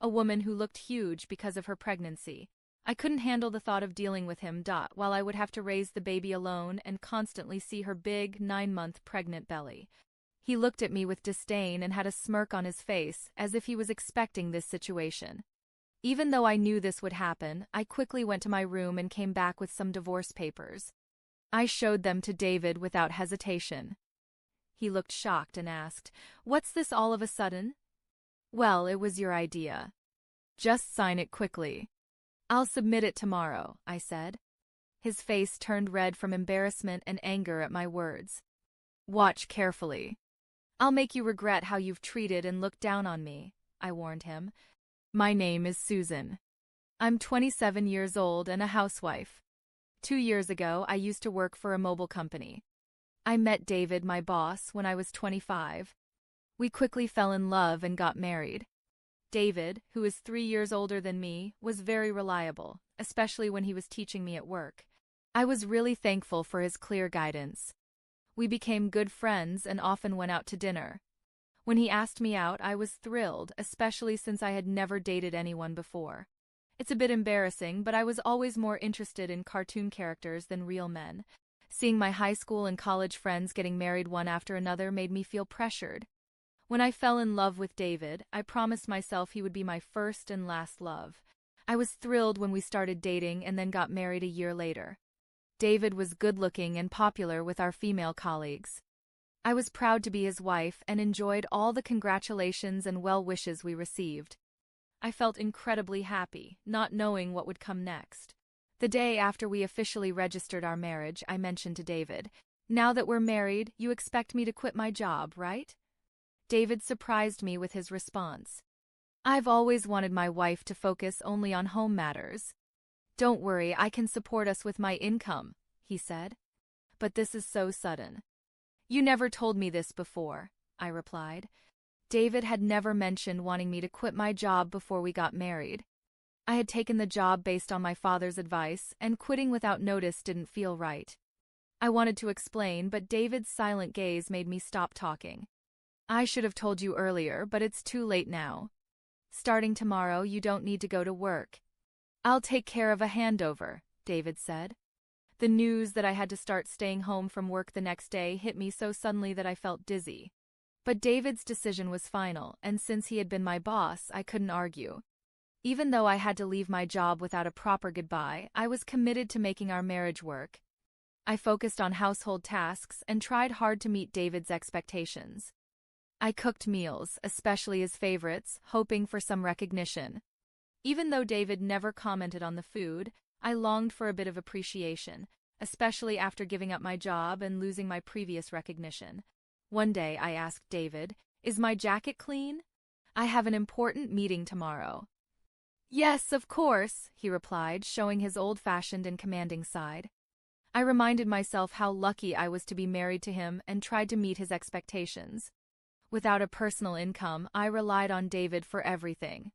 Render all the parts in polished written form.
a woman who looked huge because of her pregnancy. I couldn't handle the thought of dealing with him, while I would have to raise the baby alone and constantly see her big, 9-month pregnant belly. He looked at me with disdain and had a smirk on his face, as if he was expecting this situation. Even though I knew this would happen, I quickly went to my room and came back with some divorce papers. I showed them to David without hesitation. He looked shocked and asked, "What's this all of a sudden?" "Well, it was your idea. Just sign it quickly." "I'll submit it tomorrow," I said. His face turned red from embarrassment and anger at my words. "Watch carefully. I'll make you regret how you've treated and looked down on me," I warned him. "My name is Susan. I'm 27 years old and a housewife. 2 years ago, I used to work for a mobile company. I met David, my boss, when I was 25. We quickly fell in love and got married. David, who is 3 years older than me, was very reliable, especially when he was teaching me at work. I was really thankful for his clear guidance. We became good friends and often went out to dinner. When he asked me out, I was thrilled, especially since I had never dated anyone before. It's a bit embarrassing, but I was always more interested in cartoon characters than real men. Seeing my high school and college friends getting married one after another made me feel pressured. When I fell in love with David, I promised myself he would be my first and last love. I was thrilled when we started dating and then got married a year later. David was good-looking and popular with our female colleagues. I was proud to be his wife and enjoyed all the congratulations and well wishes we received. I felt incredibly happy, not knowing what would come next. The day after we officially registered our marriage, I mentioned to David, "Now that we're married, you expect me to quit my job, right?" David surprised me with his response. "I've always wanted my wife to focus only on home matters. Don't worry, I can support us with my income," he said. "But this is so sudden." "You never told me this before," I replied. David had never mentioned wanting me to quit my job before we got married. I had taken the job based on my father's advice, and quitting without notice didn't feel right. I wanted to explain, but David's silent gaze made me stop talking. "I should have told you earlier, but it's too late now. Starting tomorrow, you don't need to go to work. I'll take care of a handover," David said. The news that I had to start staying home from work the next day hit me so suddenly that I felt dizzy. But David's decision was final, and since he had been my boss, I couldn't argue. Even though I had to leave my job without a proper goodbye, I was committed to making our marriage work. I focused on household tasks and tried hard to meet David's expectations. I cooked meals, especially his favorites, hoping for some recognition. Even though David never commented on the food, I longed for a bit of appreciation, especially after giving up my job and losing my previous recognition. One day I asked David, "Is my jacket clean? I have an important meeting tomorrow." "Yes, of course," he replied, showing his old-fashioned and commanding side. I reminded myself how lucky I was to be married to him and tried to meet his expectations. Without a personal income, I relied on David for everything.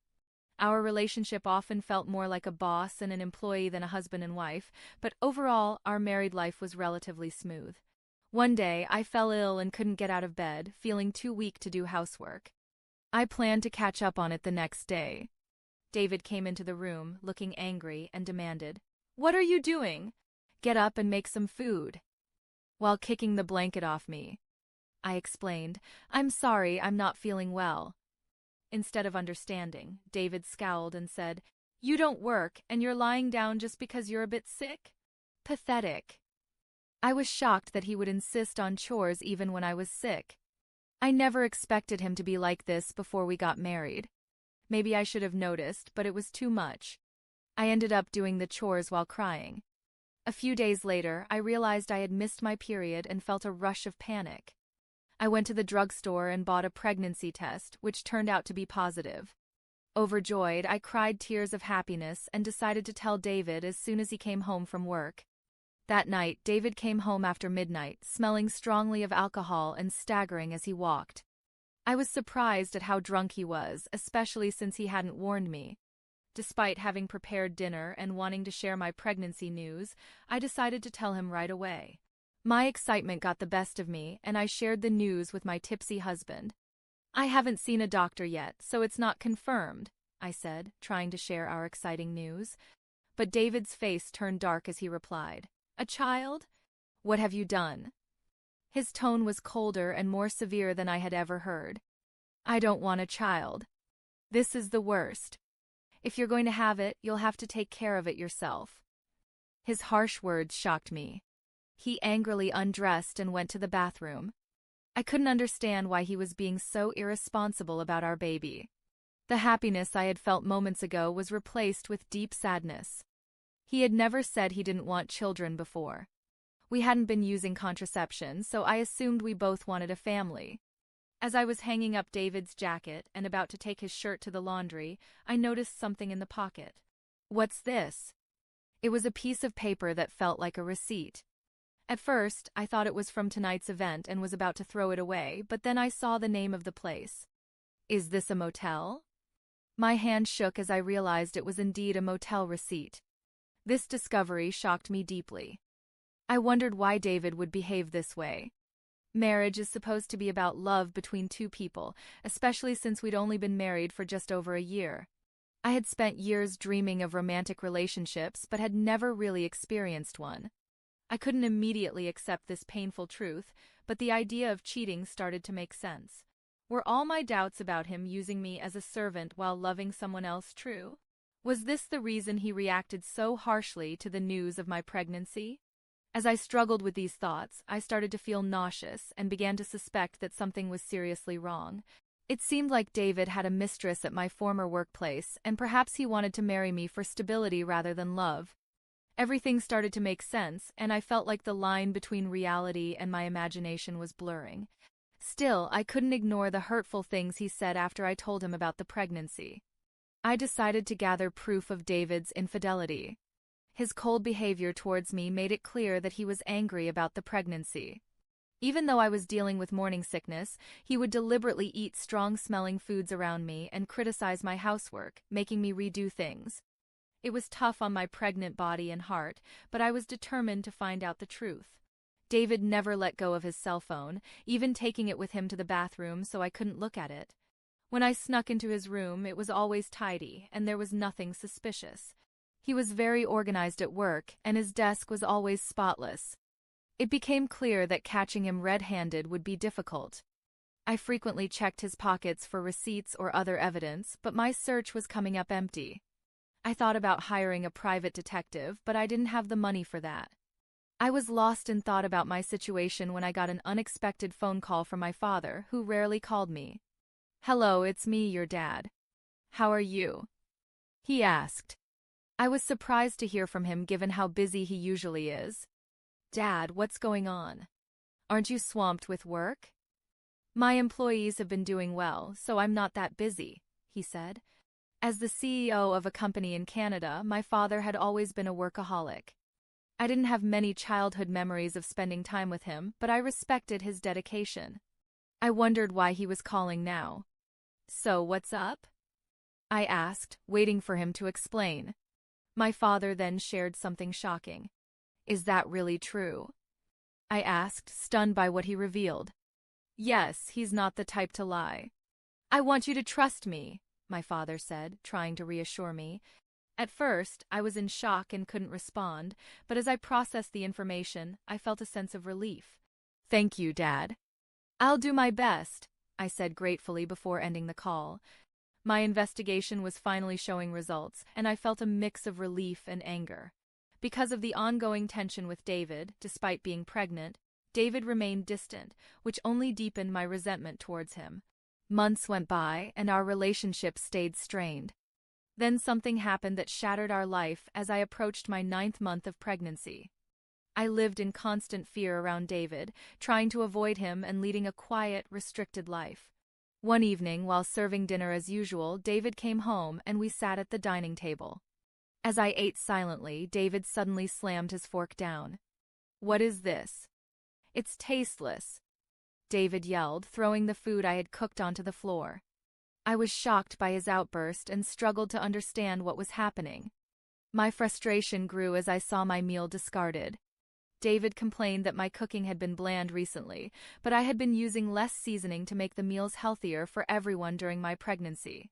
Our relationship often felt more like a boss and an employee than a husband and wife, but overall, our married life was relatively smooth. One day, I fell ill and couldn't get out of bed, feeling too weak to do housework. I planned to catch up on it the next day. David came into the room, looking angry, and demanded, "What are you doing? Get up and make some food." While kicking the blanket off me, I explained, "I'm sorry, I'm not feeling well." Instead of understanding, David scowled and said, "You don't work, and you're lying down just because you're a bit sick? Pathetic." I was shocked that he would insist on chores even when I was sick. I never expected him to be like this before we got married. Maybe I should have noticed, but it was too much. I ended up doing the chores while crying. A few days later, I realized I had missed my period and felt a rush of panic. I went to the drugstore and bought a pregnancy test, which turned out to be positive. Overjoyed, I cried tears of happiness and decided to tell David as soon as he came home from work. That night, David came home after midnight, smelling strongly of alcohol and staggering as he walked. I was surprised at how drunk he was, especially since he hadn't warned me. Despite having prepared dinner and wanting to share my pregnancy news, I decided to tell him right away. My excitement got the best of me, and I shared the news with my tipsy husband. "I haven't seen a doctor yet, so it's not confirmed," I said, trying to share our exciting news. But David's face turned dark as he replied, "A child? What have you done?" His tone was colder and more severe than I had ever heard. "I don't want a child. This is the worst. If you're going to have it, you'll have to take care of it yourself." His harsh words shocked me. He angrily undressed and went to the bathroom. I couldn't understand why he was being so irresponsible about our baby. The happiness I had felt moments ago was replaced with deep sadness. He had never said he didn't want children before. We hadn't been using contraception, so I assumed we both wanted a family. As I was hanging up David's jacket and about to take his shirt to the laundry, I noticed something in the pocket. "What's this?" It was a piece of paper that felt like a receipt. At first, I thought it was from tonight's event and was about to throw it away, but then I saw the name of the place. "Is this a motel?" My hand shook as I realized it was indeed a motel receipt. This discovery shocked me deeply. I wondered why David would behave this way. Marriage is supposed to be about love between two people, especially since we'd only been married for just over a year. I had spent years dreaming of romantic relationships but had never really experienced one. I couldn't immediately accept this painful truth, but the idea of cheating started to make sense. Were all my doubts about him using me as a servant while loving someone else true? Was this the reason he reacted so harshly to the news of my pregnancy? As I struggled with these thoughts, I started to feel nauseous and began to suspect that something was seriously wrong. It seemed like David had a mistress at my former workplace, and perhaps he wanted to marry me for stability rather than love. Everything started to make sense, and I felt like the line between reality and my imagination was blurring. Still, I couldn't ignore the hurtful things he said after I told him about the pregnancy. I decided to gather proof of David's infidelity. His cold behavior towards me made it clear that he was angry about the pregnancy. Even though I was dealing with morning sickness, he would deliberately eat strong-smelling foods around me and criticize my housework, making me redo things. It was tough on my pregnant body and heart, but I was determined to find out the truth. David never let go of his cell phone, even taking it with him to the bathroom so I couldn't look at it. When I snuck into his room, it was always tidy, and there was nothing suspicious. He was very organized at work, and his desk was always spotless. It became clear that catching him red-handed would be difficult. I frequently checked his pockets for receipts or other evidence, but my search was coming up empty. I thought about hiring a private detective, but I didn't have the money for that. I was lost in thought about my situation when I got an unexpected phone call from my father, who rarely called me. "Hello, it's me, your dad. How are you?" he asked. I was surprised to hear from him given how busy he usually is. "Dad, what's going on? Aren't you swamped with work?" "My employees have been doing well, so I'm not that busy," he said. As the CEO of a company in Canada, my father had always been a workaholic. I didn't have many childhood memories of spending time with him, but I respected his dedication. I wondered why he was calling now. "So, what's up?" I asked, waiting for him to explain. My father then shared something shocking. "Is that really true?" I asked, stunned by what he revealed. "Yes, he's not the type to lie." "I want you to trust me," my father said, trying to reassure me. At first, I was in shock and couldn't respond, but as I processed the information, I felt a sense of relief. "Thank you, Dad." "I'll do my best," I said gratefully before ending the call. My investigation was finally showing results, and I felt a mix of relief and anger. Because of the ongoing tension with David, despite being pregnant, David remained distant, which only deepened my resentment towards him. Months went by, and our relationship stayed strained. Then something happened that shattered our life as I approached my 9th month of pregnancy. I lived in constant fear around David, trying to avoid him and leading a quiet, restricted life. One evening, while serving dinner as usual, David came home and we sat at the dining table. As I ate silently, David suddenly slammed his fork down. "What is this?" "It's tasteless," David yelled, throwing the food I had cooked onto the floor. I was shocked by his outburst and struggled to understand what was happening. My frustration grew as I saw my meal discarded. David complained that my cooking had been bland recently, but I had been using less seasoning to make the meals healthier for everyone during my pregnancy.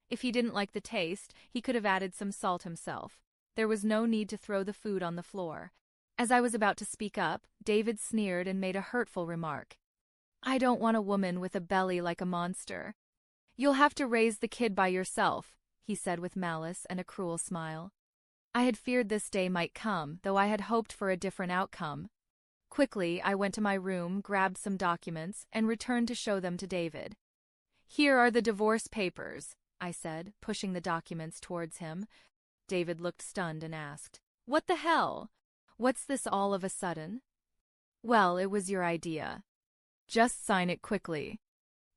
If he didn't like the taste, he could have added some salt himself. There was no need to throw the food on the floor. As I was about to speak up, David sneered and made a hurtful remark. I don't want a woman with a belly like a monster. You'll have to raise the kid by yourself, he said with malice and a cruel smile. I had feared this day might come, though I had hoped for a different outcome. Quickly, I went to my room, grabbed some documents, and returned to show them to David. Here are the divorce papers, I said, pushing the documents towards him. David looked stunned and asked, What the hell? What's this all of a sudden? Well, it was your idea. Just sign it quickly.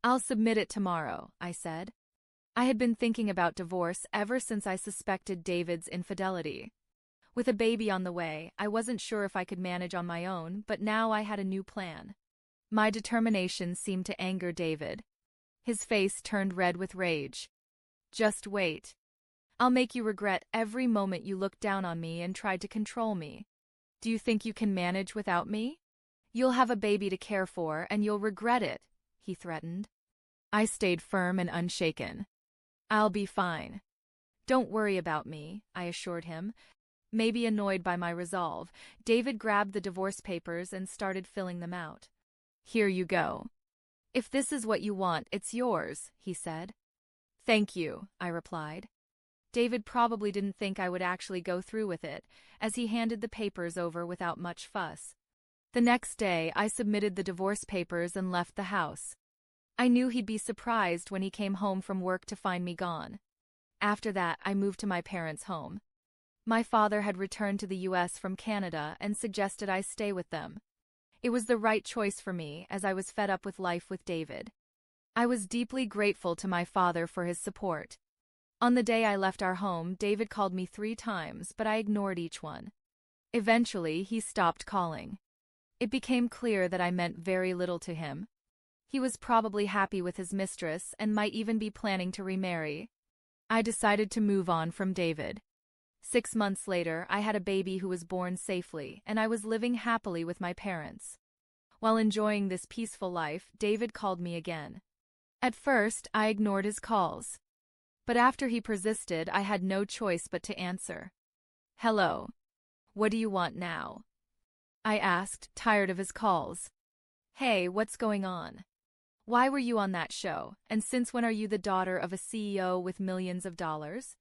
I'll submit it tomorrow, I said. I had been thinking about divorce ever since I suspected David's infidelity. With a baby on the way, I wasn't sure if I could manage on my own, but now I had a new plan. My determination seemed to anger David. His face turned red with rage. Just wait. I'll make you regret every moment you looked down on me and tried to control me. Do you think you can manage without me? You'll have a baby to care for, and you'll regret it, he threatened. I stayed firm and unshaken. I'll be fine. Don't worry about me, I assured him. Maybe annoyed by my resolve, David grabbed the divorce papers and started filling them out. Here you go. If this is what you want, it's yours, he said. Thank you, I replied. David probably didn't think I would actually go through with it, as he handed the papers over without much fuss. The next day, I submitted the divorce papers and left the house. I knew he'd be surprised when he came home from work to find me gone. After that, I moved to my parents' home. My father had returned to the U.S. from Canada and suggested I stay with them. It was the right choice for me, as I was fed up with life with David. I was deeply grateful to my father for his support. On the day I left our home, David called me 3 times, but I ignored each one. Eventually, he stopped calling. It became clear that I meant very little to him. He was probably happy with his mistress and might even be planning to remarry. I decided to move on from David. 6 months later, I had a baby who was born safely, and I was living happily with my parents. While enjoying this peaceful life, David called me again. At first, I ignored his calls. But after he persisted, I had no choice but to answer. Hello. What do you want now? I asked, tired of his calls. Hey, what's going on? Why were you on that show, and since when are you the daughter of a CEO with millions of dollars?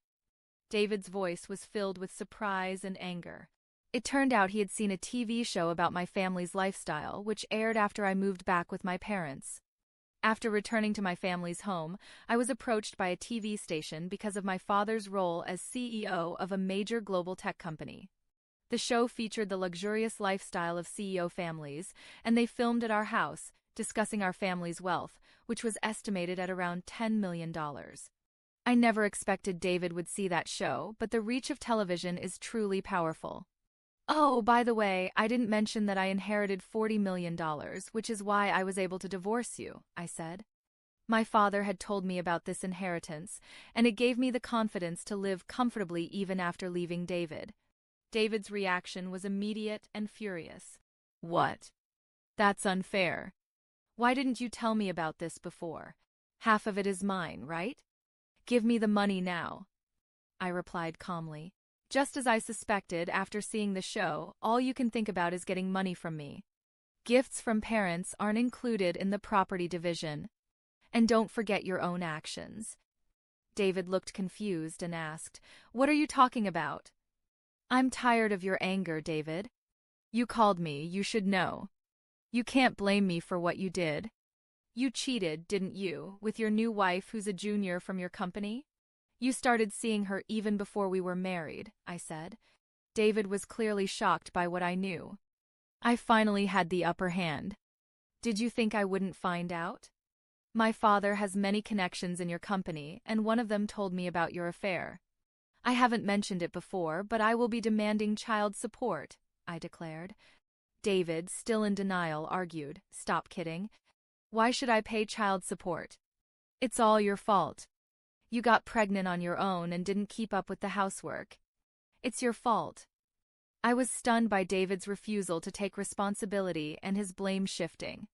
David's voice was filled with surprise and anger. It turned out he had seen a TV show about my family's lifestyle, which aired after I moved back with my parents. After returning to my family's home, I was approached by a TV station because of my father's role as CEO of a major global tech company. The show featured the luxurious lifestyle of CEO families, and they filmed at our house, discussing our family's wealth, which was estimated at around $10 million. I never expected David would see that show, but the reach of television is truly powerful. Oh, by the way, I didn't mention that I inherited $40 million, which is why I was able to divorce you, I said. My father had told me about this inheritance, and it gave me the confidence to live comfortably even after leaving David. David's reaction was immediate and furious. What? That's unfair. Why didn't you tell me about this before? Half of it is mine, right? Give me the money now. I replied calmly. Just as I suspected after seeing the show, all you can think about is getting money from me. Gifts from parents aren't included in the property division. And don't forget your own actions. David looked confused and asked, What are you talking about? I'm tired of your anger, David. You called me, you should know. You can't blame me for what you did. You cheated, didn't you, with your new wife who's a junior from your company? You started seeing her even before we were married, I said. David was clearly shocked by what I knew. I finally had the upper hand. Did you think I wouldn't find out? My father has many connections in your company, and one of them told me about your affair. I haven't mentioned it before, but I will be demanding child support, I declared. David, still in denial, argued, Stop kidding. Why should I pay child support? It's all your fault. You got pregnant on your own and didn't keep up with the housework. It's your fault. I was stunned by David's refusal to take responsibility and his blame shifting.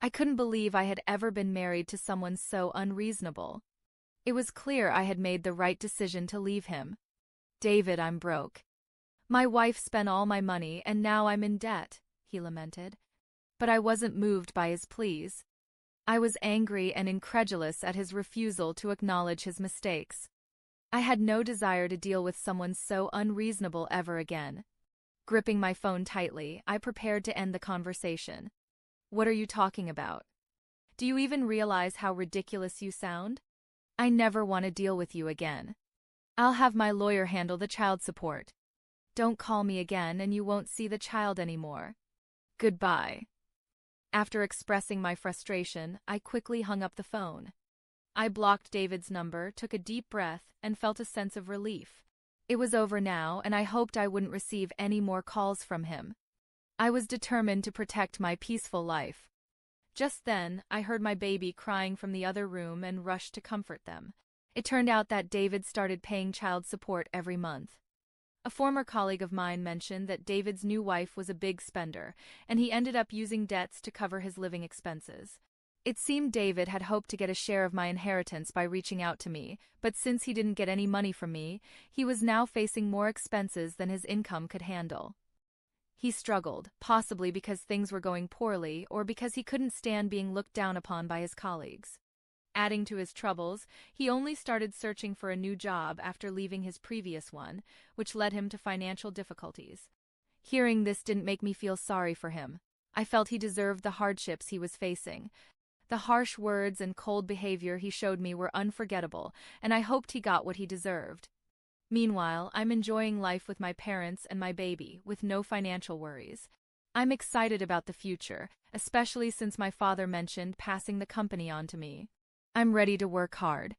I couldn't believe I had ever been married to someone so unreasonable. It was clear I had made the right decision to leave him. David, I'm broke. My wife spent all my money and now I'm in debt, he lamented. But I wasn't moved by his pleas. I was angry and incredulous at his refusal to acknowledge his mistakes. I had no desire to deal with someone so unreasonable ever again. Gripping my phone tightly, I prepared to end the conversation. What are you talking about? Do you even realize how ridiculous you sound? I never want to deal with you again. I'll have my lawyer handle the child support. Don't call me again and you won't see the child anymore. Goodbye. After expressing my frustration, I quickly hung up the phone. I blocked David's number, took a deep breath, and felt a sense of relief. It was over now, and I hoped I wouldn't receive any more calls from him. I was determined to protect my peaceful life. Just then, I heard my baby crying from the other room and rushed to comfort them. It turned out that David started paying child support every month. A former colleague of mine mentioned that David's new wife was a big spender, and he ended up using debts to cover his living expenses. It seemed David had hoped to get a share of my inheritance by reaching out to me, but since he didn't get any money from me, he was now facing more expenses than his income could handle. He struggled, possibly because things were going poorly or because he couldn't stand being looked down upon by his colleagues. Adding to his troubles, he only started searching for a new job after leaving his previous one, which led him to financial difficulties. Hearing this didn't make me feel sorry for him. I felt he deserved the hardships he was facing. The harsh words and cold behavior he showed me were unforgettable, and I hoped he got what he deserved. Meanwhile, I'm enjoying life with my parents and my baby, with no financial worries. I'm excited about the future, especially since my father mentioned passing the company on to me. I'm ready to work hard.